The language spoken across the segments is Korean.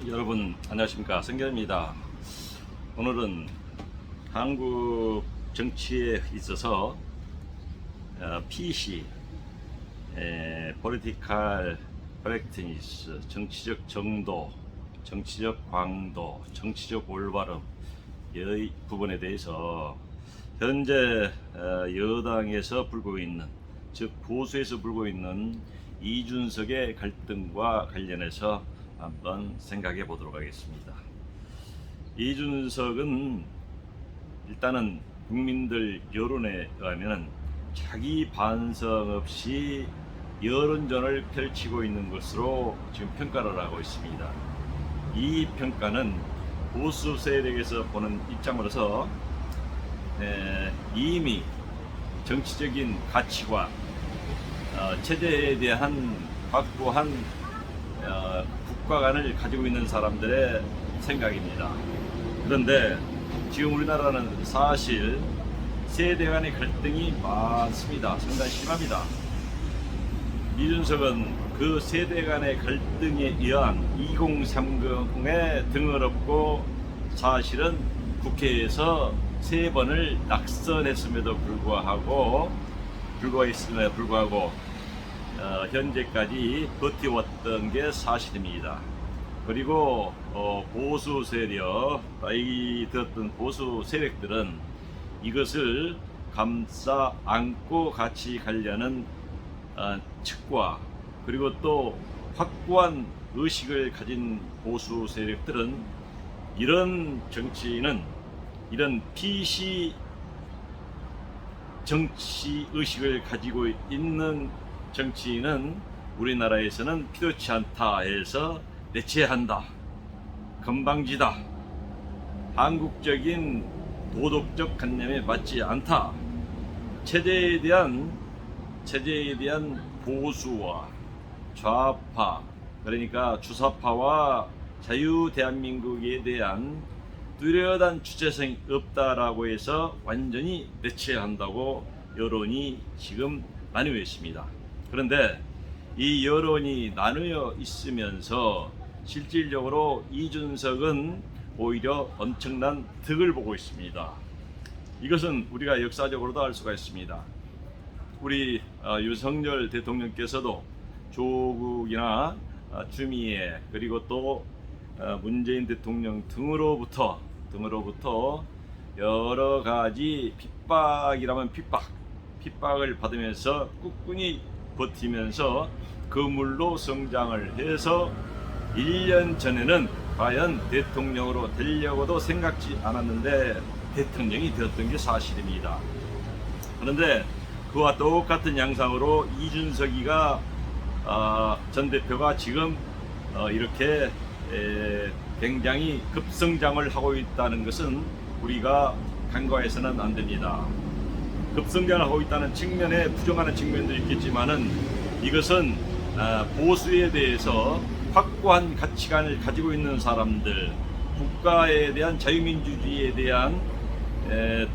여러분 안녕하십니까, 성결입니다. 오늘은 한국 정치에 있어서 PC Political Correctness, 정치적 정도, 정치적 광도, 정치적 올바름 이 부분에 대해서 현재 여당에서 불고 있는, 즉 보수에서 불고 있는 이준석의 갈등과 관련해서 한번 생각해 보도록 하겠습니다. 이준석은 일단은 국민들 여론에 의하면 자기 반성 없이 여론전을 펼치고 있는 것으로 지금 평가를 하고 있습니다. 이 평가는 보수 세력에서 보는 입장으로서 이미 정치적인 가치관, 체제에 대한 확고한 국가관을 가지고 있는 사람들의 생각입니다. 그런데 지금 우리나라는 사실 세대 간의 갈등이 많습니다. 상당히 심합니다. 이준석은 그 세대 간의 갈등에 의한 2030에 등을 업고 사실은 국회에서 3번을 낙선했음에도 불구하고 현재까지 버텨왔던 게 사실입니다. 그리고 보수 세력, 나이 들었던 보수 세력들은 이것을 감싸 안고 같이 가려는 측과, 그리고 또 확고한 의식을 가진 보수 세력들은 이런 정치인은, 이런 PC 정치 의식을 가지고 있는 정치인은 우리나라에서는 필요치 않다 해서 내치한다, 건방지다, 한국적인 도덕적 관념에 맞지 않다, 체제에 대한 보수와 좌파, 그러니까 주사파와 자유 대한민국에 대한 뚜렷한 주체성이 없다라고 해서 완전히 내치한다고 여론이 지금 나뉘어 있습니다. 그런데 이 여론이 나누어 있으면서 실질적으로 이준석은 오히려 엄청난 득을 보고 있습니다. 이것은 우리가 역사적으로도 알 수가 있습니다. 우리 윤석열 대통령께서도 조국이나 추미애, 그리고 또 문재인 대통령 등으로부터 여러 가지 핍박이라면 핍박을 받으면서 꿋꿋이 버티면서 거물로 성장을 해서 1년 전에는 과연 대통령으로 되려고도 생각지 않았는데 대통령이 되었던 게 사실입니다. 그런데 그와 똑같은 양상으로 이준석이가 전 대표가 지금 이렇게 굉장히 급성장을 하고 있다는 것은 우리가 간과해서는 안 됩니다. 급성장을 하고 있다는 측면에 부정하는 측면도 있겠지만은 이것은 보수에 대해서 확고한 가치관을 가지고 있는 사람들, 국가에 대한 자유민주주의에 대한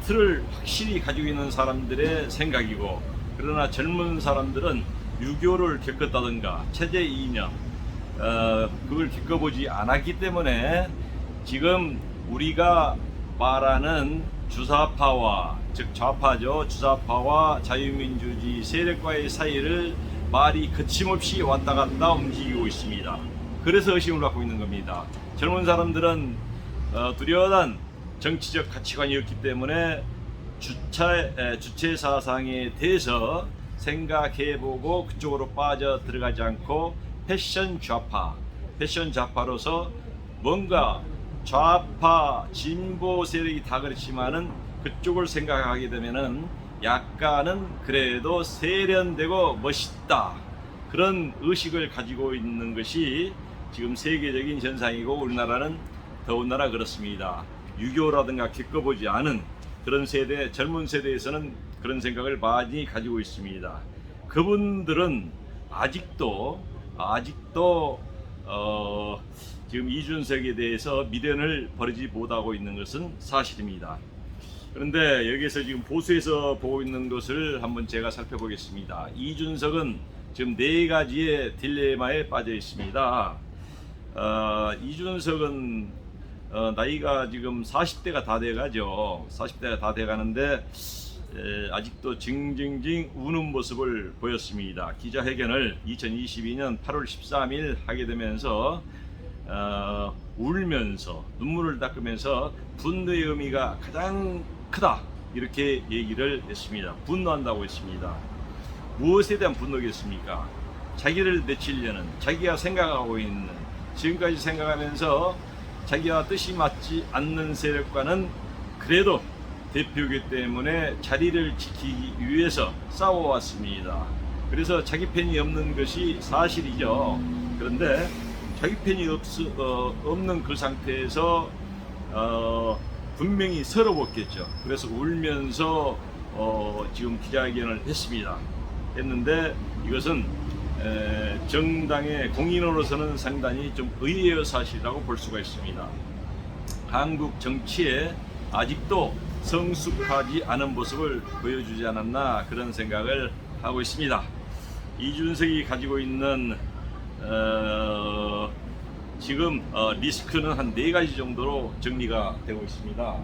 틀을 확실히 가지고 있는 사람들의 생각이고, 그러나 젊은 사람들은 유교를 겪었다든가 체제 이념, 그걸 겪어보지 않았기 때문에 지금 우리가 말하는 주사파와, 즉 좌파죠, 주사파와 자유민주주의 세력과의 사이를 말이 거침없이 왔다 갔다 움직이고 있습니다. 그래서 의심을 갖고 있는 겁니다. 젊은 사람들은 뚜렷한 정치적 가치관이 없기 때문에 주체 사상에 대해서 생각해보고 그쪽으로 빠져 들어가지 않고 패션 좌파로서 뭔가 좌파 진보 세력이 다 그렇지만은 그쪽을 생각하게 되면은 약간은 그래도 세련되고 멋있다, 그런 의식을 가지고 있는 것이 지금 세계적인 현상이고, 우리나라는 더군다나 그렇습니다. 유교라든가 겪어보지 않은 그런 세대, 젊은 세대에서는 그런 생각을 많이 가지고 있습니다. 그분들은 아직도 지금 이준석에 대해서 미련을 버리지 못하고 있는 것은 사실입니다. 그런데 여기서 지금 보수에서 보고 있는 것을 한번 제가 살펴보겠습니다. 이준석은 지금 4가지의 딜레마에 빠져 있습니다. 이준석은 나이가 지금 40대가 다 돼가죠. 40대가 다 돼가는데 아직도 징징징 우는 모습을 보였습니다. 기자회견을 2022년 8월 13일 하게 되면서 울면서 눈물을 닦으면서 분노의 의미가 가장 크다 이렇게 얘기를 했습니다. 분노한다고 했습니다. 무엇에 대한 분노겠습니까? 자기를 내치려는, 자기가 생각하고 있는, 지금까지 생각하면서 자기와 뜻이 맞지 않는 세력과는 그래도 대표이기 때문에 자리를 지키기 위해서 싸워왔습니다. 그래서 자기 편이 없는 것이 사실이죠. 그런데 자기 편이 없는 그 상태에서 분명히 서러웠겠죠. 그래서 울면서 지금 기자회견을 했는데 이것은 정당의 공인으로서는 상당히 좀 의외의 사실이라고 볼 수가 있습니다. 한국 정치에 아직도 성숙하지 않은 모습을 보여주지 않았나 그런 생각을 하고 있습니다. 이준석이 가지고 있는 지금 리스크는 한 4가지 정도로 정리가 되고 있습니다.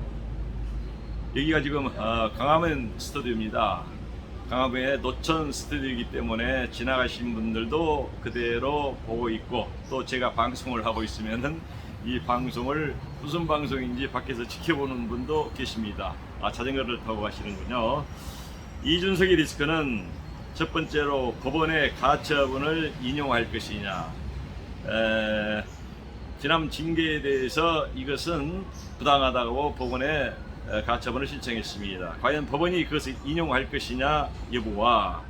여기가 지금 강화문 스튜디오입니다. 강화문의 노천 스튜디오이기 때문에 지나가신 분들도 그대로 보고 있고, 또 제가 방송을 하고 있으면은 이 방송을 무슨 방송인지 밖에서 지켜보는 분도 계십니다. 자전거를 타고 가시는군요. 이준석의 리스크는 첫 번째로 법원의 가처분을 인용할 것이냐, 지난 징계에 대해서 이것은 부당하다고 법원에 가처분을 신청했습니다. 과연 법원이 그것을 인용할 것이냐 여부와,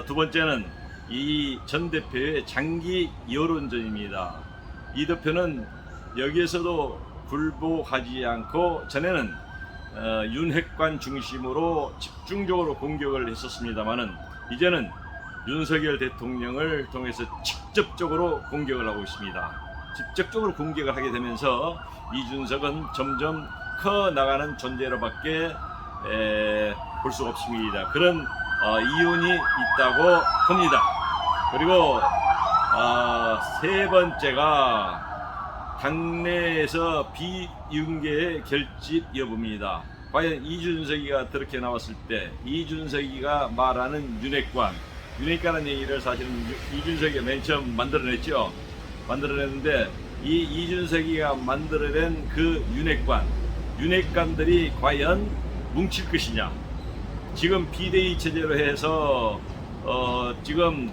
두 번째는 이 전 대표의 장기 여론전입니다. 이 대표는 여기에서도 굴복하지 않고 전에는 윤핵관 중심으로 집중적으로 공격을 했었습니다마는 이제는 윤석열 대통령을 통해서 직접적으로 공격을 하고 있습니다. 직접적으로 공격을 하게 되면서 이준석은 점점 커 나가는 존재로밖에 볼 수 없습니다. 그런 이윤이 있다고 봅니다. 그리고 세 번째가 당내에서 비윤계의 결집 여부입니다. 과연 이준석이가 그렇게 나왔을 때 이준석이가 말하는 윤핵관이라는 얘기를 사실은 이준석이가 맨 처음 만들어냈죠. 만들어냈는데 이 이준석이가 만들어낸 그 윤핵관들이 과연 뭉칠 것이냐. 지금 비대위 체제로 해서 지금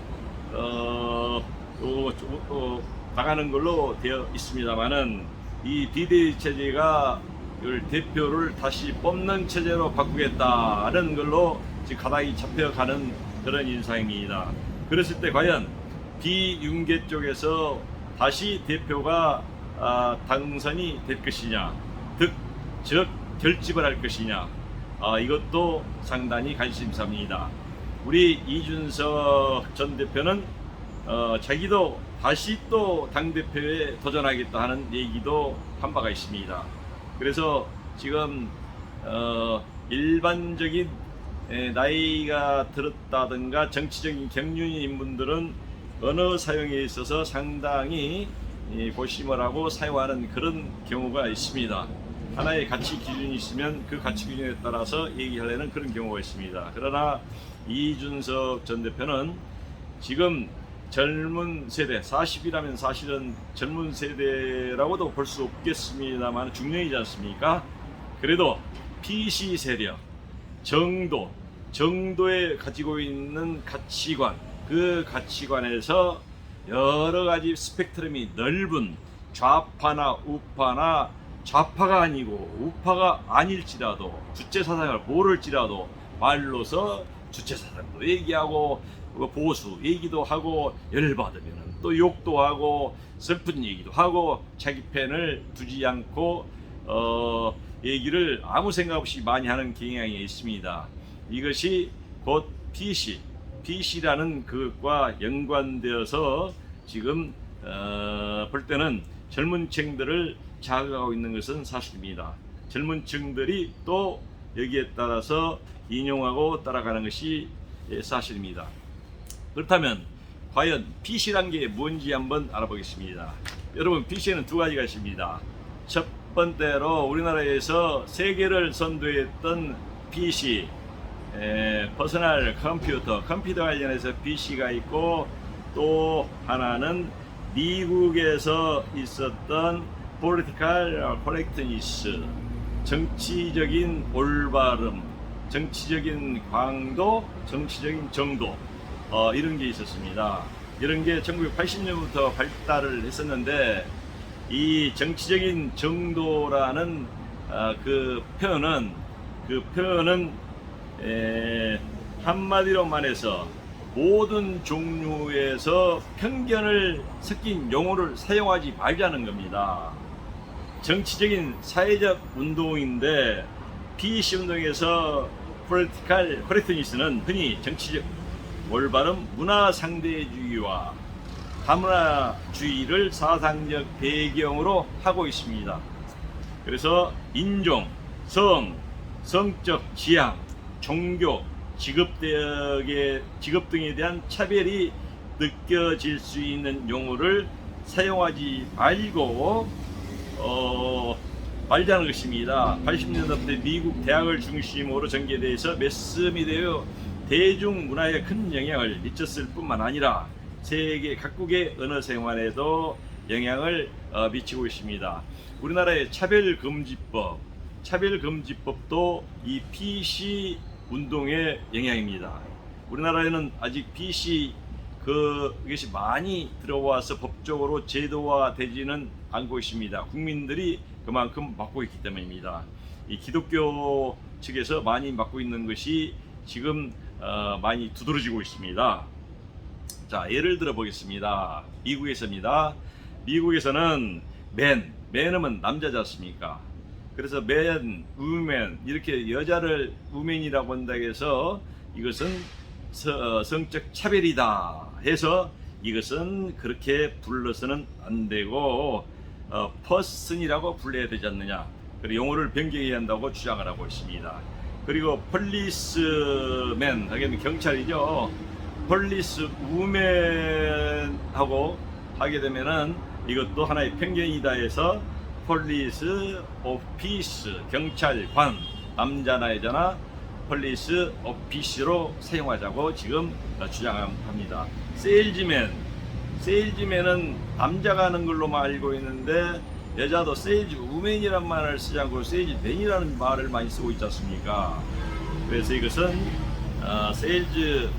나가는 걸로 되어 있습니다만은 이 비대위 체제가 대표를 다시 뽑는 체제로 바꾸겠다는 걸로 지금 가닥이 잡혀가는 그런 인상입니다. 그랬을 때 과연 비윤계 쪽에서 다시 대표가 당선이 될 것이냐, 즉 결집을 할 것이냐, 이것도 상당히 관심사입니다. 우리 이준석 전 대표는 자기도 다시 또 당대표에 도전하겠다 하는 얘기도 한 바가 있습니다. 그래서 지금 일반적인 나이가 들었다든가 정치적인 경륜인 분들은 언어 사용에 있어서 상당히 고심을 하고 사용하는 그런 경우가 있습니다. 하나의 가치 기준이 있으면 그 가치 기준에 따라서 얘기하려는 그런 경우가 있습니다. 그러나 이준석 전 대표는 지금 젊은 세대, 40이라면 사실은 젊은 세대라고도 볼 수 없겠습니다만 중년이지 않습니까? 그래도 PC 세력, 정도에 가지고 있는 가치관, 그 가치관에서 여러 가지 스펙트럼이 넓은 좌파나 우파나, 좌파가 아니고 우파가 아닐지라도 주체사상을 모를지라도 말로서 주체사상도 얘기하고 보수 얘기도 하고 열받으면 또 욕도 하고 슬픈 얘기도 하고 자기 편을 두지 않고 얘기를 아무 생각 없이 많이 하는 경향이 있습니다. 이것이 곧 PC라는 그것과 연관되어서 지금 볼 때는 젊은 층들을 자극하고 있는 것은 사실입니다. 젊은 층들이 또 여기에 따라서 인용하고 따라가는 것이 사실입니다. 그렇다면 과연 PC란 게 뭔지 한번 알아보겠습니다. 여러분 PC에는 두 가지가 있습니다. 첫 번째로 우리나라에서 세계를 선도했던 PC, 퍼스널 컴퓨터 관련해서 PC가 있고, 또 하나는 미국에서 있었던 political correctness, 정치적인 올바름, 정치적인 강도, 정치적인 정도, 이런 게 있었습니다. 이런 게 1980년부터 발달을 했었는데, 이 정치적인 정도라는 그 표현은 한마디로 말해서 모든 종류에서 편견을 섞인 용어를 사용하지 말자는 겁니다. 정치적인 사회적 운동인데, PC 운동에서 political correctness는 흔히 정치적 올바름, 문화 상대주의와 다문화주의를 사상적 배경으로 하고 있습니다. 그래서 인종, 성, 성적 지향, 종교, 직업 등에 대한 차별이 느껴질 수 있는 용어를 사용하지 말자는 것입니다. 80년대 미국 대학을 중심으로 전개돼서 매스미디어 대중문화에 큰 영향을 미쳤을 뿐만 아니라 세계 각국의 언어 생활에도 영향을 미치고 있습니다. 우리나라의 차별금지법도 이 PC 운동의 영향입니다. 우리나라에는 아직 PC 그것이 많이 들어와서 법적으로 제도화되지는 않고 있습니다. 국민들이 그만큼 막고 있기 때문입니다. 이 기독교 측에서 많이 막고 있는 것이 지금 많이 두드러지고 있습니다. 자, 예를 들어 보겠습니다. 미국에서입니다. 미국에서는 맨은 남자지 않습니까? 그래서 맨, 우맨, 이렇게 여자를 우맨이라고 한다 해서 이것은 성적 차별이다 해서 이것은 그렇게 불러서는 안 되고 퍼슨이라고 불러야 되지 않느냐, 그리고 용어를 변경해야 한다고 주장을 하고 있습니다. 그리고 폴리스맨 하기는 경찰이죠. 폴리스 우맨하고 하게 되면은 이것도 하나의 편견이다 해서 폴리스 오피스, 경찰관, 남자나 여자나 폴리스 오피스로 사용하자고 지금 주장합니다. 세일즈맨은 남자가 하는 걸로만 알고 있는데, 여자도 세일즈 우맨이라는 말을 쓰지 않고 세일즈맨이라는 말을 많이 쓰고 있지 않습니까? 그래서 이것은 세일즈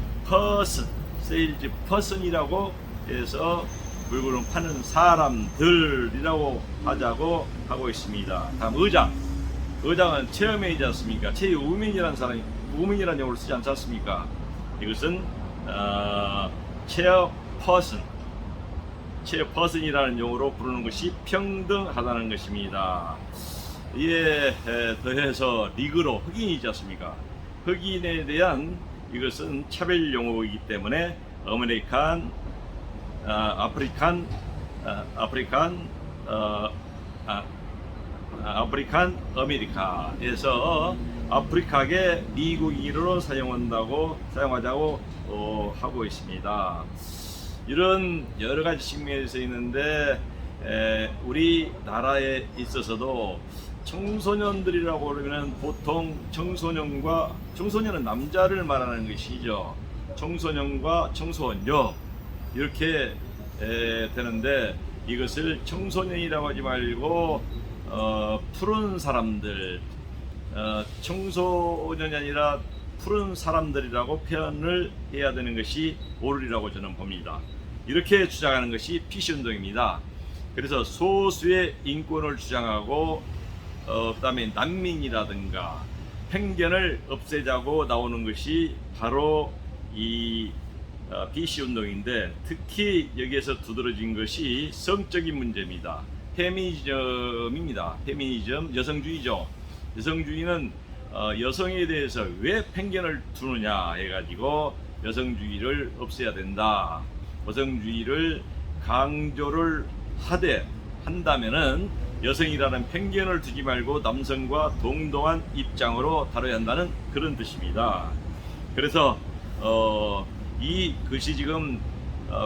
퍼슨이라고 해서 물건을 파는 사람들이라고 하자고 하고 있습니다. 다음 의장은 체어맨이지 않습니까? 체어우맨이라는 사람이 우맨이라는 용어를 쓰지 않지 않습니까? 이것은 체어퍼슨이라는 용어로 부르는 것이 평등하다는 것입니다. 이에 더해서 리그로 흑인이지 않습니까? 흑인에 대한 이것은 차별 용어이기 때문에 아프리칸 아메리카에서 아프리카계 미국인으로 사용하자고 하고 있습니다. 이런 여러 가지 측면에서 있는데, 우리나라에 있어서도 청소년들이라고 그러면 보통 청소년은 남자를 말하는 것이죠. 청소년과 청소녀 이렇게 되는데, 이것을 청소년이라고 하지 말고 푸른 사람들, 청소년이 아니라 푸른 사람들이라고 표현을 해야 되는 것이 옳으리라고 저는 봅니다. 이렇게 주장하는 것이 PC 운동입니다. 그래서 소수의 인권을 주장하고 그다음에 난민이라든가 편견을 없애자고 나오는 것이 바로 이 PC 운동인데, 특히 여기에서 두드러진 것이 성적인 문제입니다. 페미니즘입니다. 페미니즘, 여성주의죠. 여성주의는 여성에 대해서 왜 편견을 두느냐 해가지고 여성주의를 없애야 된다. 여성주의를 강조를 한다면은 여성이라는 편견을 두지 말고 남성과 동등한 입장으로 다뤄야 한다는 그런 뜻입니다. 그래서 이 것이 지금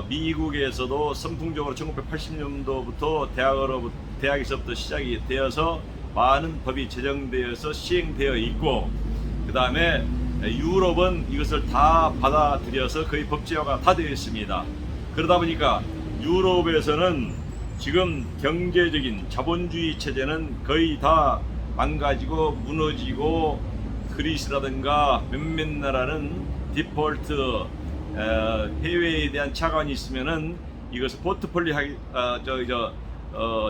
미국에서도 선풍적으로 1980년도부터 대학에서부터 시작이 되어서 많은 법이 제정되어서 시행되어 있고, 그 다음에 유럽은 이것을 다 받아들여서 거의 법제화가 다 되어 있습니다. 그러다 보니까 유럽에서는 지금 경제적인 자본주의 체제는 거의 다 망가지고 무너지고, 그리스라든가 몇몇 나라는 디폴트, 해외에 대한 차관이 있으면은 이것을 포트폴리오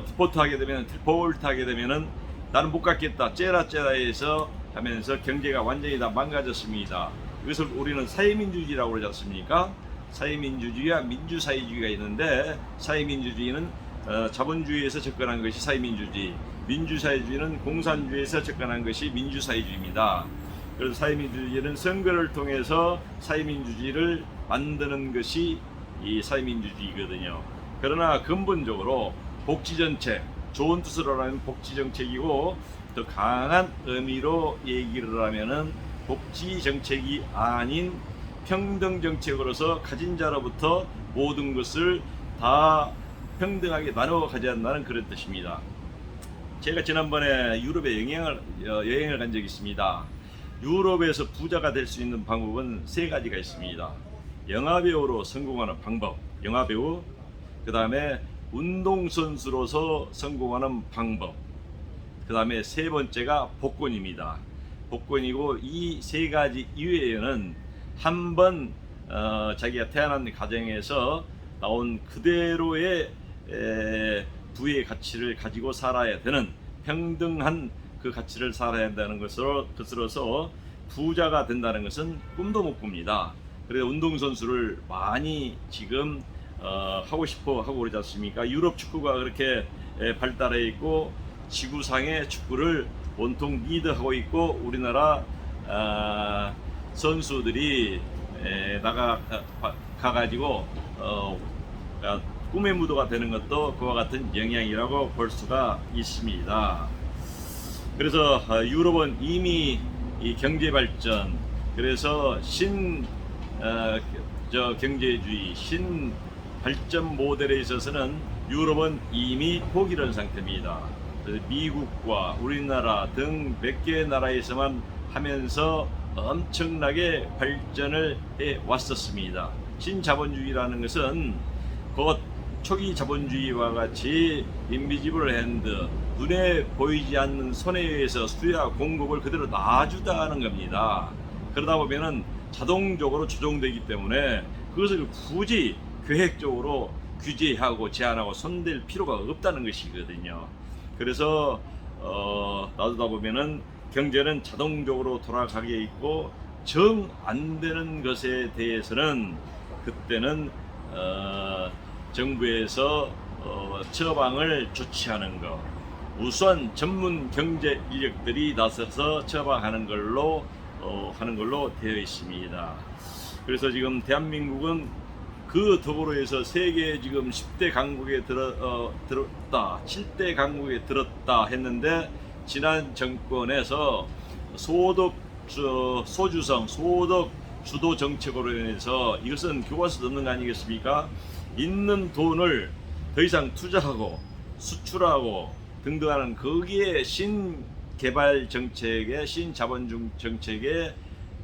디폴트 하게 되면, 디폴트 하게 되면은 나는 못 갚겠다, 째라째라해서 하면서 경제가 완전히 다 망가졌습니다. 이것을 우리는 사회민주주의라고 그러지 않습니까? 사회민주주의와 민주사회주의가 있는데, 사회민주주의는 자본주의에서 접근한 것이 사회민주주의, 민주사회주의는 공산주의에서 접근한 것이 민주사회주의입니다. 그래서 사회민주주의는 선거를 통해서 사회민주주의를 만드는 것이 이 사회민주주의거든요. 그러나 근본적으로 복지정책, 좋은 뜻으로 하면 복지정책이고, 더 강한 의미로 얘기를 하면은 복지정책이 아닌 평등정책으로서 가진 자로부터 모든 것을 다 평등하게 나눠 가져간다는 그런 뜻입니다. 제가 지난번에 유럽에 여행을 간 적이 있습니다. 유럽에서 부자가 될 수 있는 방법은 세 가지가 있습니다. 영화배우로 성공하는 방법, 영화배우, 그 다음에 운동선수로서 성공하는 방법, 그 다음에 세 번째가 복권입니다. 복권이고, 이 세 가지 이외에는 한번 자기가 태어난 가정에서 나온 그대로의 부의 가치를 가지고 살아야 되는, 평등한 그 가치를 살아야 한다는 것으로서 부자가 된다는 것은 꿈도 못 꿉니다. 그래서 운동선수를 많이 지금 하고 싶어 하고 그러지 않습니까? 유럽 축구가 그렇게 발달해 있고, 지구상의 축구를 온통 리드하고 있고, 우리나라 선수들이 가가지고 꿈의 무도가 되는 것도 그와 같은 영향이라고 볼 수가 있습니다. 그래서 유럽은 이미 이 경제 발전, 그래서 경제주의, 신 발전 모델에 있어서는 유럽은 이미 포기한 상태입니다. 미국과 우리나라 등 몇 개의 나라에서만 하면서 엄청나게 발전을 해 왔었습니다. 신자본주의라는 것은 곧 초기 자본주의와 같이 인비지블 핸드, 눈에 보이지 않는 손에 의해서 수요와 공급을 그대로 놔주다하는 겁니다. 그러다 보면은 자동적으로 조정되기 때문에 그것을 굳이 계획적으로 규제하고 제한하고 손댈 필요가 없다는 것이거든요. 그래서 놔두다 보면은 경제는 자동적으로 돌아가게 있고, 정 안 되는 것에 대해서는 그때는 정부에서 처방을 조치하는 것, 우선 전문 경제 인력들이 나서서 처방하는 걸로 되어 있습니다. 그래서 지금 대한민국은 그 덕으로 세계 지금 10대 강국에 들었다, 7대 강국에 들었다 했는데, 지난 정권에서 소득 주도 정책으로 인해서 이것은 교과서에 없는 거 아니겠습니까? 있는 돈을 더 이상 투자하고 수출하고 등등하는, 거기에 신개발 정책에, 신자본 정책에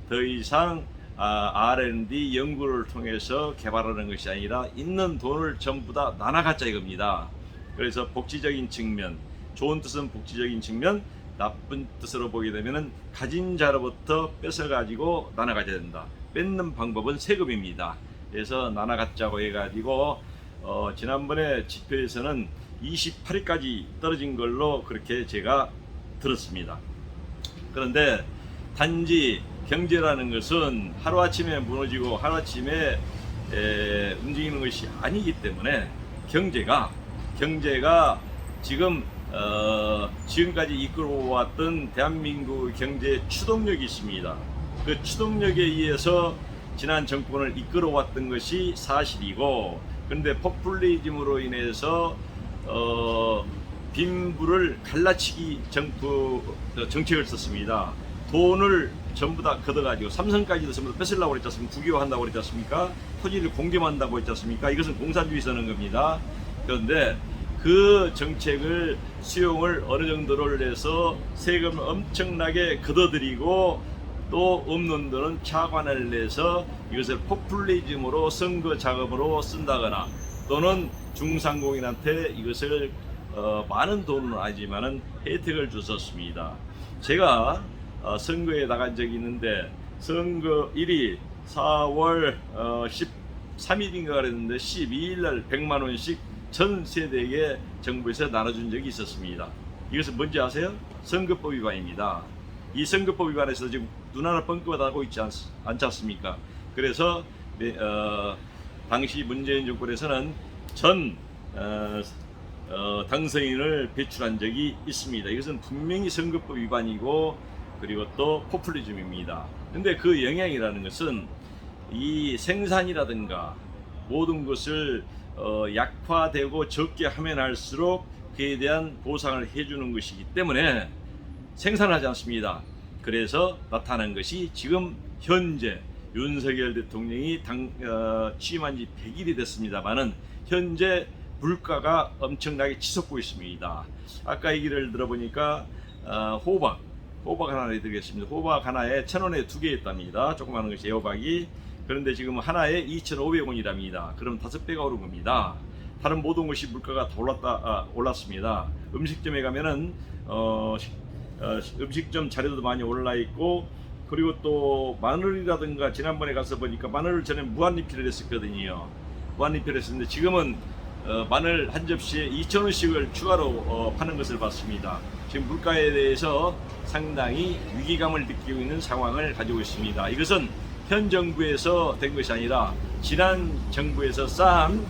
더 이상 R&D 연구를 통해서 개발하는 것이 아니라 있는 돈을 전부 다 나눠 갖자 이겁니다. 그래서 복지적인 측면, 좋은 뜻은 복지적인 측면, 나쁜 뜻으로 보게 되면은 가진 자로부터 뺏어 가지고 나눠 가져야 된다. 뺏는 방법은 세금입니다. 그래서 나눠 갖자고 해가지고 지난번에 지표에서는 28위까지 떨어진 걸로 그렇게 제가 들었습니다. 그런데 단지 경제라는 것은 하루아침에 무너지고 하루아침에 움직이는 것이 아니기 때문에, 경제가 지금 지금까지 이끌어왔던 대한민국 경제의 추동력이 있습니다. 그 추동력에 의해서 지난 정권을 이끌어왔던 것이 사실이고, 그런데 포퓰리즘으로 인해서 빈부를 갈라치기 정책을 썼습니다. 돈을 전부 다 걷어가지고 삼성까지도 전부 다 뺏으려고 그랬지 않습니까? 국유화한다고 그랬지 않습니까? 토지를 공개한다고 했지 않습니까? 이것은 공산주의 선언 겁니다. 그런데 그 정책을 수용을 어느 정도를 해서 세금을 엄청나게 걷어들이고 또 없는 데는 차관을 내서 이것을 포퓰리즘으로 선거 자금으로 쓴다거나 또는 중상공인한테 이것을 많은 돈은 아니지만은 혜택을 줬었습니다. 제가 선거에 나간 적이 있는데 선거일이 4월 13일인가 그랬는데 12일 날 100만 원씩 전 세대에게 정부에서 나눠준 적이 있었습니다. 이것은 뭔지 아세요? 선거법 위반입니다. 이 선거법 위반에서 지금 눈하나 뻥끗하고 있지 않지 않습니까? 그래서 당시 문재인 정권에서는 전 당선인을 배출한 적이 있습니다. 이것은 분명히 선거법 위반이고 그리고 또 포퓰리즘입니다. 근데 그 영향이라는 것은 이 생산이라든가 모든 것을 약화되고 적게 하면 할수록 그에 대한 보상을 해주는 것이기 때문에 생산하지 않습니다. 그래서 나타난 것이 지금 현재 윤석열 대통령이 취임한 지 100일이 됐습니다만은 현재 물가가 엄청나게 치솟고 있습니다. 아까 얘기를 들어보니까 호박 하나를 드리겠습니다. 호박 하나에 1,000원에 2개 있답니다. 조그마한 것이 애호박이. 그런데 지금 하나에 2,500원이랍니다. 그럼 5배가 오른 겁니다. 다른 모든 것이 물가가 다 올랐습니다. 음식점에 가면은 음식점 자료도 많이 올라 있고 그리고 또 마늘이라든가 지난번에 가서 보니까 마늘을 전에 무한리필을 했었거든요. 무한리필을 했었는데 지금은 마늘 한 접시에 2,000원씩을 추가로 파는 것을 봤습니다. 지금 물가에 대해서 상당히 위기감을 느끼고 있는 상황을 가지고 있습니다. 이것은 현 정부에서 된 것이 아니라 지난 정부에서 쌓은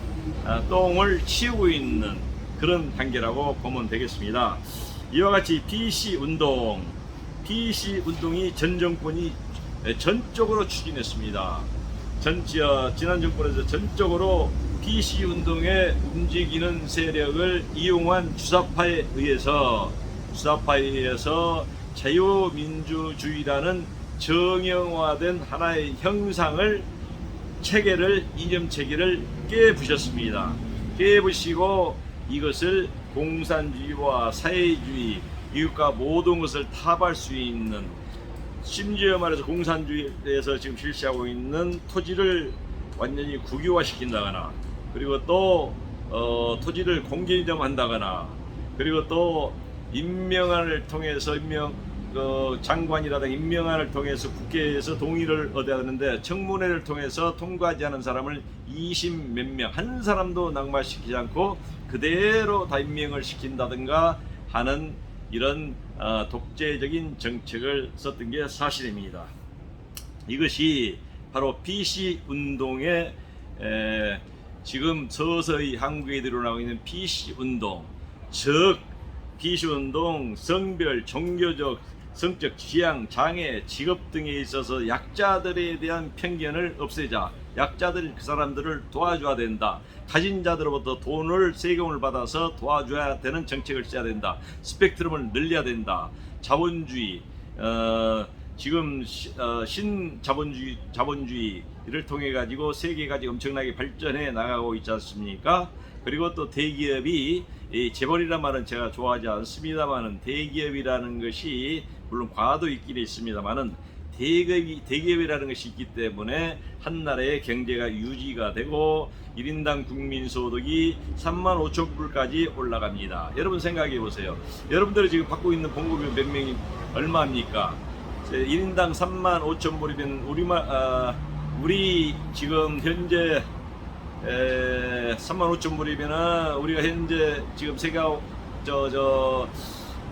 똥을 치우고 있는 그런 단계라고 보면 되겠습니다. 이와 같이 PC 운동이 전 정권이 전적으로 추진했습니다. 지난 정권에서 전적으로 PC 운동에 움직이는 세력을 이용한 주사파에 의해서 자유민주주의라는 정형화된 하나의 형상을 이념 체계를 깨부셨습니다. 깨부시고 이것을 공산주의와 사회주의, 이웃과 모든 것을 타박할 수 있는, 심지어 말해서 공산주의에서 지금 실시하고 있는 토지를 완전히 국유화시킨다거나 그리고 또 토지를 공개이점한다거나 그리고 또 임명안을 통해서 장관이라든가 임명안을 통해서 국회에서 동의를 얻어야 하는데 청문회를 통해서 통과하지 않은 사람을 20 몇 명 한 사람도 낙마시키지 않고 그대로 다 임명을 시킨다든가 하는 이런 독재적인 정책을 썼던 게 사실입니다. 이것이 바로 PC 운동의 지금 서서히 한국에 드러나고 있는 PC 운동, 즉 PC 운동 성별, 종교적, 성적 지향, 장애, 직업 등에 있어서 약자들에 대한 편견을 없애자. 약자들, 그 사람들을 도와줘야 된다. 가진 자들로부터 세금을 받아서 도와줘야 되는 정책을 써야 된다. 스펙트럼을 늘려야 된다. 자본주의, 지금 자본주의를 통해 가지고 세계가 지금 엄청나게 발전해 나가고 있지 않습니까? 그리고 또 대기업이, 재벌이란 말은 제가 좋아하지 않습니다만은 대기업이라는 것이 물론 과도 있긴 있습니다만은 대기업이라는 것이 있기 때문에 한 나라의 경제가 유지가 되고 1인당 국민소득이 35,000불까지 올라갑니다. 여러분 생각해 보세요. 여러분들이 지금 받고 있는 봉급이 몇 명이 얼마입니까? 1인당 35,000불이면 우리 지금 현재 35,000불이면은 우리가 현재 지금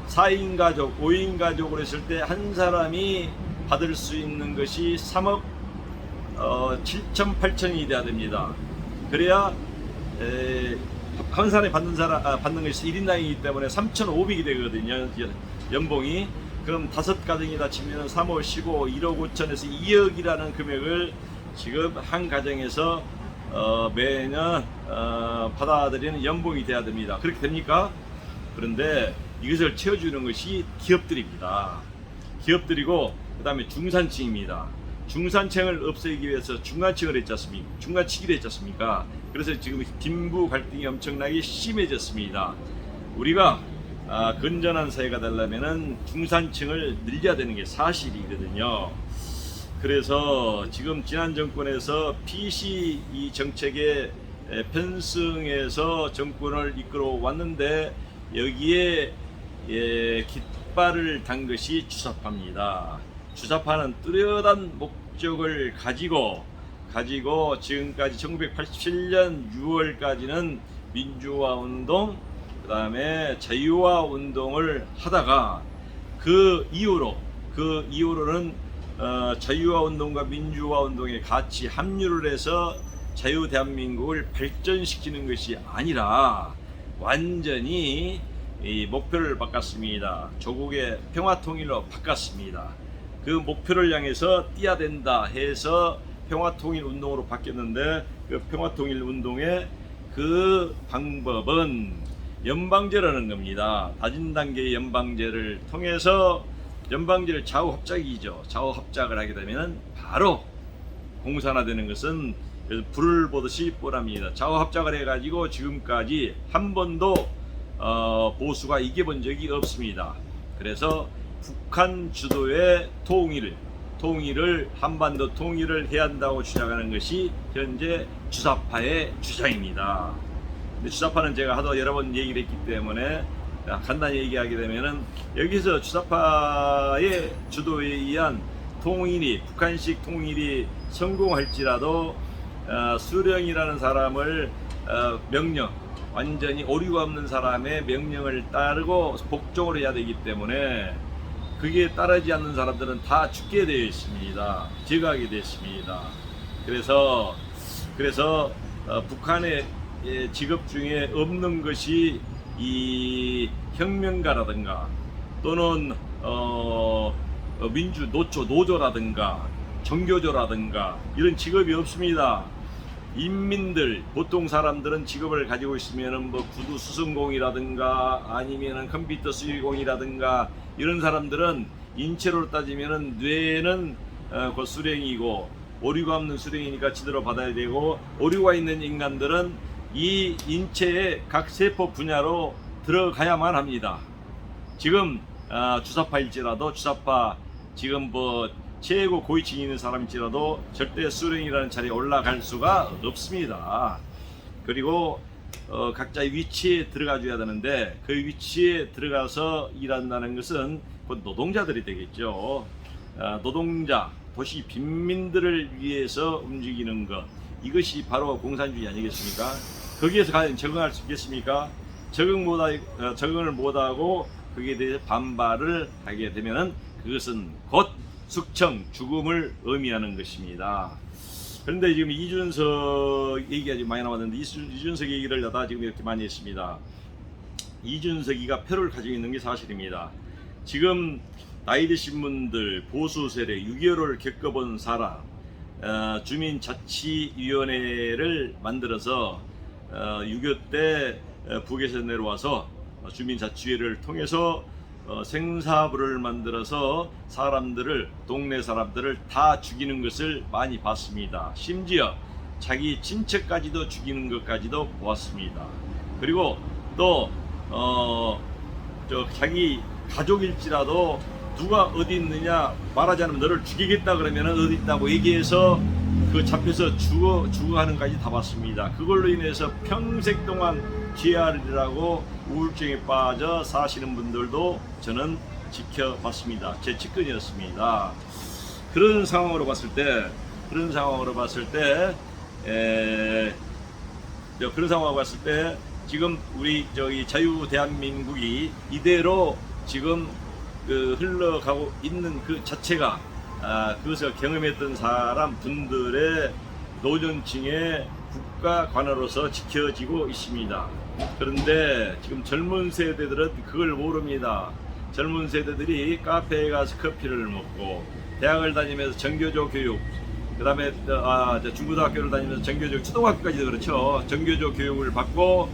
4인 가족, 5인 가족으로 했을 때 한 사람이 받을 수 있는 것이 3억 7천 8천이 돼야 됩니다. 그래야 한 사람이 받는 것이 1인당이기 때문에 3,500이 되거든요. 연봉이. 그럼 5가정이 다 치면 3월 15, 1억 5천에서 2억이라는 금액을 지금 한 가정에서 매년 받아들이는 연봉이 돼야 됩니다. 그렇게 됩니까? 그런데 이것을 채워주는 것이 기업들입니다. 기업들이고 그 다음에 중산층입니다. 중산층을 없애기 위해서 중간층을 했지 않습니까? 중간치기를 했지 않습니까? 그래서 지금 빈부 갈등이 엄청나게 심해졌습니다. 우리가 건전한 사회가 되려면은 중산층을 늘려야 되는 게 사실이거든요. 그래서 지금 지난 정권에서 PC 이 정책에 편승해서 정권을 이끌어 왔는데 여기에 깃발을 단 것이 주사파입니다. 주사파는 뚜렷한 목적을 가지고 지금까지 1987년 6월까지는 민주화 운동, 그 다음에 자유화 운동을 하다가 그 이후로는 자유화 운동과 민주화 운동에 같이 합류를 해서 자유 대한민국을 발전시키는 것이 아니라 완전히 이 목표를 바꿨습니다. 조국의 평화 통일로 바꿨습니다. 그 목표를 향해서 뛰어야 된다 해서 평화 통일 운동으로 바뀌었는데 그 평화 통일 운동의 그 방법은 연방제라는 겁니다. 낮은 단계의 연방제를 통해서 연방제를 좌우 합작이죠. 좌우 합작을 하게 되면 바로 공산화되는 것은 불을 보듯이 뻔합니다. 좌우 합작을 해가지고 지금까지 한 번도 보수가 이겨본 적이 없습니다. 그래서 북한 주도의 통일을 한반도 통일을 해야 한다고 주장하는 것이 현재 주사파의 주장입니다. 근데 주사파는 제가 하도 여러 번 얘기를 했기 때문에 간단히 얘기하게 되면은 여기서 주사파의 주도에 의한 북한식 통일이 성공할지라도 수령이라는 사람을 완전히 오류가 없는 사람의 명령을 따르고 복종을 해야 되기 때문에 그게 따르지 않는 사람들은 다 죽게 되어 있습니다. 제거하게 되어 있습니다. 그래서 북한의 직업 중에 없는 것이 이 혁명가라든가 또는 노조라든가 정교조라든가 이런 직업이 없습니다. 인민들, 보통 사람들은 직업을 가지고 있으면은 뭐 구두 수선공이라든가 아니면은 컴퓨터 수리공이라든가 이런 사람들은 인체로 따지면은 뇌는 그 수령이고 오류가 없는 수령이니까 제대로 받아야 되고 오류가 있는 인간들은 이 인체의 각 세포 분야로 들어가야만 합니다. 지금 주사파일지라도 주사파 지금 뭐 최고 고위층에 있는 사람일지라도 절대 수령이라는 자리에 올라갈 수가 없습니다. 그리고 각자의 위치에 들어가 줘야 되는데 그 위치에 들어가서 일한다는 것은 곧 노동자들이 되겠죠. 노동자, 도시 빈민들을 위해서 움직이는 것, 이것이 바로 공산주의 아니겠습니까? 거기에서 과연 적응할 수 있겠습니까? 적응을 못하고 거기에 대해서 반발을 하게 되면은 그것은 곧 숙청, 죽음을 의미하는 것입니다. 그런데 지금 이준석 얘기가 지금 많이 나왔는데 이준석 얘기를 하다 지금 이렇게 많이 했습니다. 이준석이가 표를 가지고 있는 게 사실입니다. 지금 나이 드신 분들, 보수 세력, 6.25를 겪어본 사람, 주민자치위원회를 만들어서 6.25 때 북에서 내려와서 주민자치위를 통해서 생사부를 만들어서 동네 사람들을 다 죽이는 것을 많이 봤습니다. 심지어 자기 친척까지도 죽이는 것까지도 보았습니다. 그리고 또 자기 가족일지라도 누가 어디 있느냐 말하지 않으면 너를 죽이겠다 그러면 어디 있다고 얘기해서 그 잡혀서 죽어가는까지 다 봤습니다. 그걸로 인해서 평생 동안 GR이라고 우울증에 빠져 사시는 분들도 저는 지켜봤습니다. 제 직근이었습니다. 그런 상황으로 봤을 때 지금 우리 자유 대한민국이 이대로 지금 흘러가고 있는 그 자체가 그것을 경험했던 분들의 노년층의 국가 관아로서 지켜지고 있습니다. 그런데 지금 젊은 세대들은 그걸 모릅니다. 젊은 세대들이 카페에 가서 커피를 먹고 대학을 다니면서 정교조 교육, 그 다음에 중고등학교를 다니면서 정교조, 초등학교까지도 그렇죠. 정교조 교육을 받고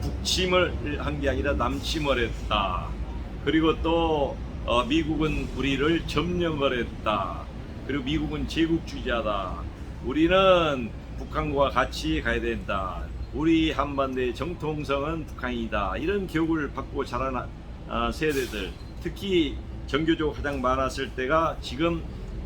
북침을 한 게 아니라 남침을 했다. 그리고 또 미국은 우리를 점령을 했다. 그리고 미국은 제국주의자다. 우리는 북한과 같이 가야 된다. 우리 한반도의 정통성은 북한이다. 이런 교육을 받고 자란 세대들, 특히 정교조가 가장 많았을 때가 지금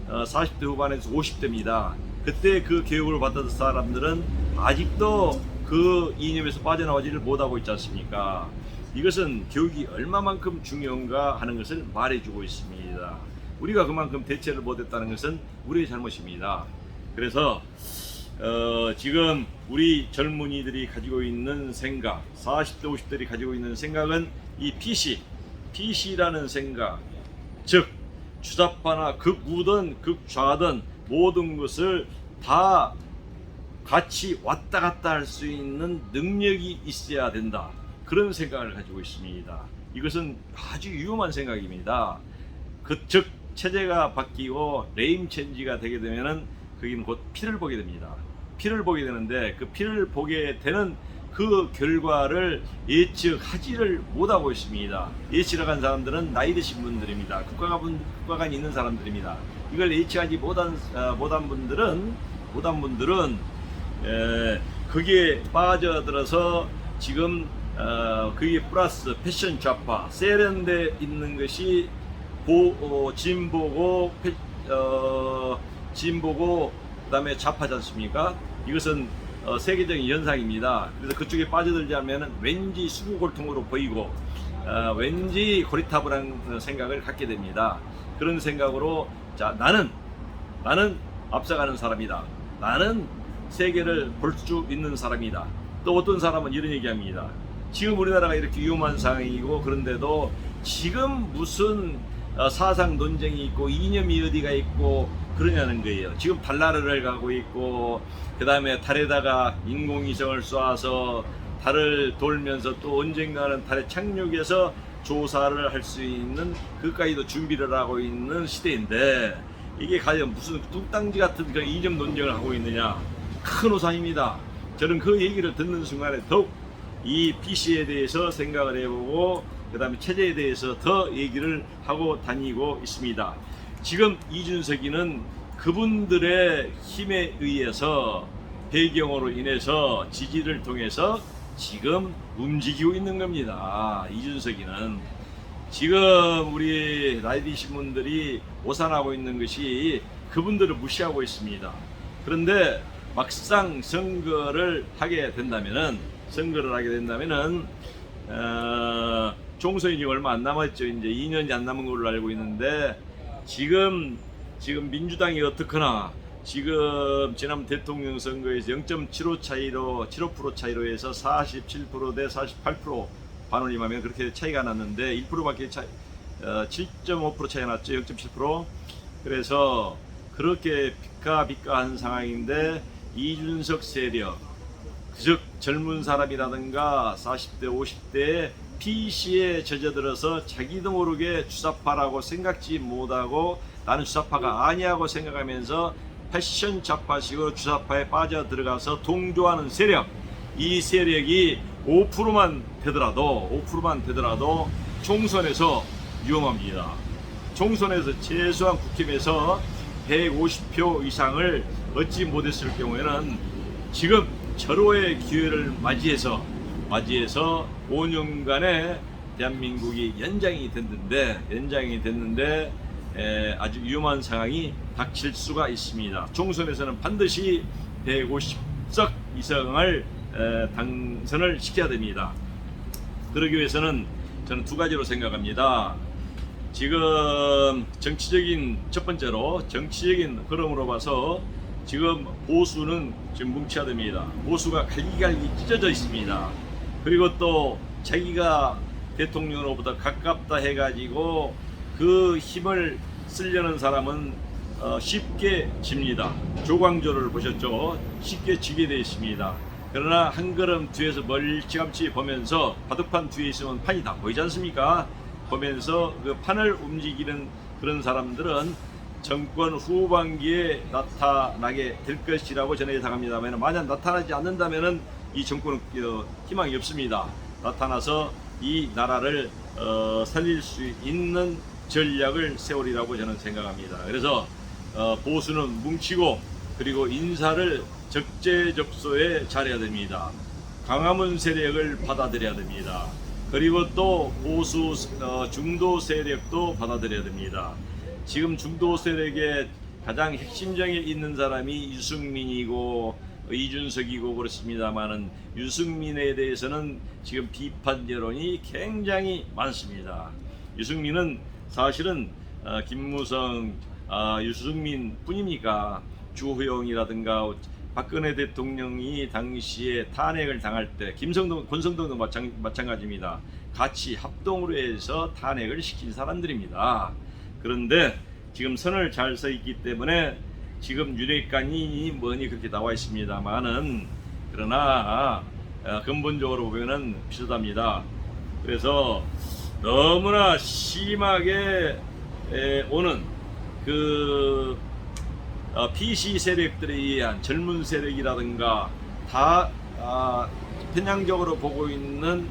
40대 후반에서 50대입니다. 그때 그 교육을 받은 사람들은 아직도 그 이념에서 빠져나오지를 못하고 있지 않습니까? 이것은 교육이 얼마만큼 중요한가 하는 것을 말해주고 있습니다. 우리가 그만큼 대처를 못했다는 것은 우리의 잘못입니다. 그래서 지금 우리 젊은이들이 가지고 있는 생각, 40대 50대들이 가지고 있는 생각은 이 PC라는 생각, 즉 주사파나 극우든 극좌든 모든 것을 다 같이 왔다 갔다 할 수 있는 능력이 있어야 된다. 그런 생각을 가지고 있습니다. 이것은 아주 위험한 생각입니다. 즉 체제가 바뀌고 레임 체인지가 되게 되면은 거기는 곧 피를 보게 됩니다. 피를 보게 되는데 그 피를 보게 되는 그 결과를 예측하지를 못하고 있습니다. 예측을 한 사람들은 나이 드신 분들입니다. 국가관 있는 사람들입니다. 이걸 예측하지 못한 분들은 거기에 빠져들어서 지금 그게 플러스 패션 좌파 세련돼 있는 것이 진보고 그다음에 좌파지 않습니까? 이것은 세계적인 현상입니다. 그래서 그쪽에 빠져들지 않으면 왠지 수구골통으로 보이고 왠지 고리타분한 생각을 갖게 됩니다. 그런 생각으로 자 나는 앞서가는 사람이다. 나는 세계를 볼 수 있는 사람이다. 또 어떤 사람은 이런 얘기합니다. 지금 우리나라가 이렇게 위험한 상황이고 그런데도 지금 무슨 사상 논쟁이 있고 이념이 어디가 있고 그러냐는 거예요. 지금 달나라를 가고 있고 그 다음에 달에다가 인공위성을 쏘아서 달을 돌면서 또 언젠가는 달에 착륙해서 조사를 할 수 있는 그까지도 준비를 하고 있는 시대인데 이게 과연 무슨 뚝딱지 같은 그런 이념 논쟁을 하고 있느냐. 큰 오산입니다. 저는 그 얘기를 듣는 순간에 더욱 이 PC에 대해서 생각을 해보고 그 다음에 체제에 대해서 더 얘기를 하고 다니고 있습니다. 지금 이준석이는 그분들의 힘에 의해서 배경으로 인해서 지지를 통해서 지금 움직이고 있는 겁니다. 이준석이는 지금 우리 나이 드신 분들이 오산하고 있는 것이 그분들을 무시하고 있습니다. 그런데 막상 선거를 하게 된다면은 총선이 얼마 안 남았죠. 이제 2년이 안 남은 걸로 알고 있는데 지금 민주당이 어떻거나 지금 지난 대통령 선거에서 0.75% 차이로 해서 47% 대 48% 반올림하면 그렇게 차이가 났는데 1%밖에 7.5% 차이가 났죠. 0.7%. 그래서 그렇게 비까비까한 상황인데 이준석 세력, 즉 젊은 사람이라든가 40대 50대의 PC에 젖어들어서 자기도 모르게 주사파라고 생각지 못하고 나는 주사파가 아니라고 생각하면서 패션 좌파식으로 주사파에 빠져들어가서 동조하는 세력, 이 세력이 5%만 되더라도 총선에서 위험합니다. 총선에서 최소한 국힘에서 150표 이상을 얻지 못했을 경우에는 지금 절호의 기회를 맞이해서 5년간의 대한민국이 연장이 됐는데 아주 위험한 상황이 닥칠 수가 있습니다. 총선에서는 반드시 150석 이상을 당선을 시켜야 됩니다. 그러기 위해서는 저는 두 가지로 생각합니다. 지금 첫 번째로 정치적인 흐름으로 봐서 지금 보수는 지금 뭉쳐야 됩니다. 보수가 갈기갈기 찢어져 있습니다. 그리고 또 자기가 대통령으로부터 가깝다 해가지고 그 힘을 쓰려는 사람은 쉽게 집니다. 조광조를 보셨죠? 쉽게 지게 되어 있습니다. 그러나 한 걸음 뒤에서 멀찌감치 보면서 바둑판 뒤에 있으면 판이 다 보이지 않습니까? 보면서 그 판을 움직이는 그런 사람들은 정권 후반기에 나타나게 될 것이라고 저는 예상합니다만 만약 나타나지 않는다면 이 정권은 희망이 없습니다. 나타나서 이 나라를 살릴 수 있는 전략을 세우리라고 저는 생각합니다. 그래서 보수는 뭉치고 그리고 인사를 적재적소에 잘해야 됩니다. 광화문 세력을 받아들여야 됩니다. 그리고 또 보수 중도 세력도 받아들여야 됩니다. 지금 중도 세력의 가장 핵심적에 있는 사람이 유승민이고 이준석이고 그렇습니다만은 유승민에 대해서는 지금 비판 여론이 굉장히 많습니다. 유승민은 사실은 김무성, 유승민 뿐입니까? 주호영이라든가 박근혜 대통령이 당시에 탄핵을 당할 때 김성동, 권성동도 마찬가지입니다. 같이 합동으로 해서 탄핵을 시킨 사람들입니다. 그런데 지금 선을 잘 서 있기 때문에 지금 윤핵관이 뭐니 그렇게 나와 있습니다만은 그러나 근본적으로 보면은 비슷합니다. 그래서 너무나 심하게 오는 그 PC 세력들에 의한 젊은 세력이라든가 다 편향적으로 보고 있는,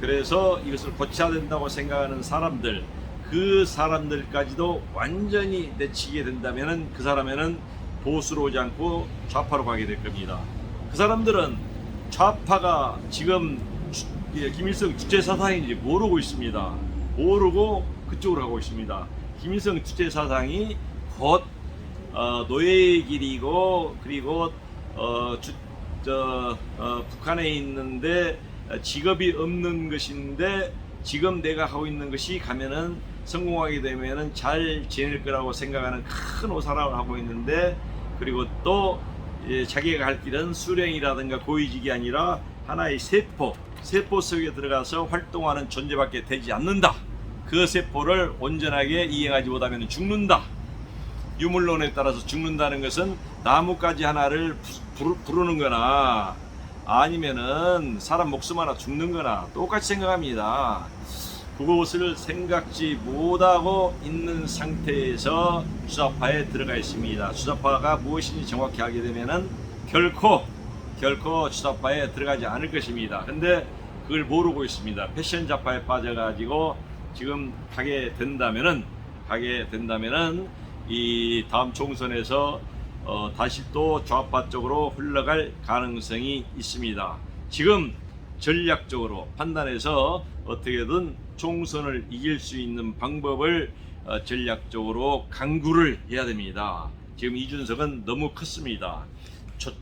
그래서 이것을 고쳐야 된다고 생각하는 사람들, 그 사람들까지도 완전히 내치게 된다면은 그 사람에는 보수로 오지 않고 좌파로 가게 될 겁니다. 그 사람들은 좌파가 지금 김일성 주체사상인지 모르고 있습니다. 모르고 그쪽으로 가고 있습니다. 김일성 주체사상이 곧 노예의 길이고, 그리고 북한에 있는데 직업이 없는 것인데 지금 내가 하고 있는 것이 가면은 성공하게 되면은 잘 지낼 거라고 생각하는 큰 오사람을 하고 있는데, 그리고 또 자기가 갈 길은 수령이라든가 고위직이 아니라 하나의 세포 속에 들어가서 활동하는 존재밖에 되지 않는다. 그 세포를 온전하게 이행하지 못하면 죽는다. 유물론에 따라서 죽는다는 것은 나뭇가지 하나를 부르는 거나 아니면은 사람 목숨 하나 죽는 거나 똑같이 생각합니다. 그것을 생각지 못하고 있는 상태에서 주사파에 들어가 있습니다. 주사파가 무엇인지 정확히 알게 되면은 결코 주사파에 들어가지 않을 것입니다. 근데 그걸 모르고 있습니다. 패션 좌파에 빠져가지고 지금 가게 된다면은 이 다음 총선에서 다시 또 좌파 쪽으로 흘러갈 가능성이 있습니다. 지금 전략적으로 판단해서 어떻게든 총선을 이길 수 있는 방법을 전략적으로 강구를 해야 됩니다. 지금 이준석은 너무 컸습니다.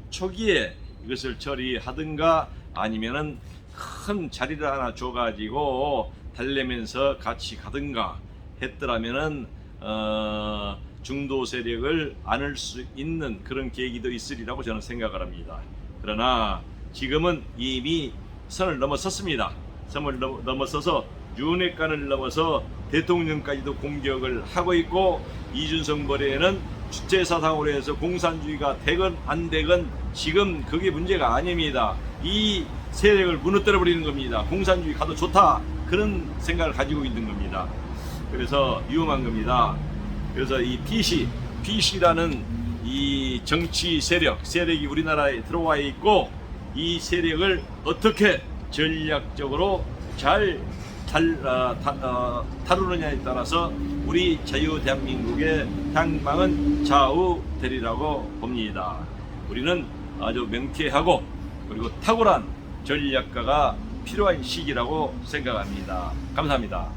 초기에 이것을 처리하든가 아니면은 큰 자리를 하나 줘가지고 달래면서 같이 가든가 했더라면은 중도 세력을 안을 수 있는 그런 계기도 있으리라고 저는 생각을 합니다. 그러나 지금은 이미 선을 넘어섰습니다. 선을 넘어서서 윤핵관을 넘어서 대통령까지도 공격을 하고 있고, 이준석 머리에는 주체사상으로 해서 공산주의가 되건 안 되건 지금 그게 문제가 아닙니다. 이 세력을 무너뜨려 버리는 겁니다. 공산주의 가도 좋다, 그런 생각을 가지고 있는 겁니다. 그래서 위험한 겁니다. 그래서 이 PC라는 이 정치 세력이 우리나라에 들어와 있고, 이 세력을 어떻게 전략적으로 잘 다루느냐에 따라서 우리 자유 대한민국의 향방은 좌우되리라고 봅니다. 우리는 아주 명쾌하고 그리고 탁월한 전략가가 필요한 시기라고 생각합니다. 감사합니다.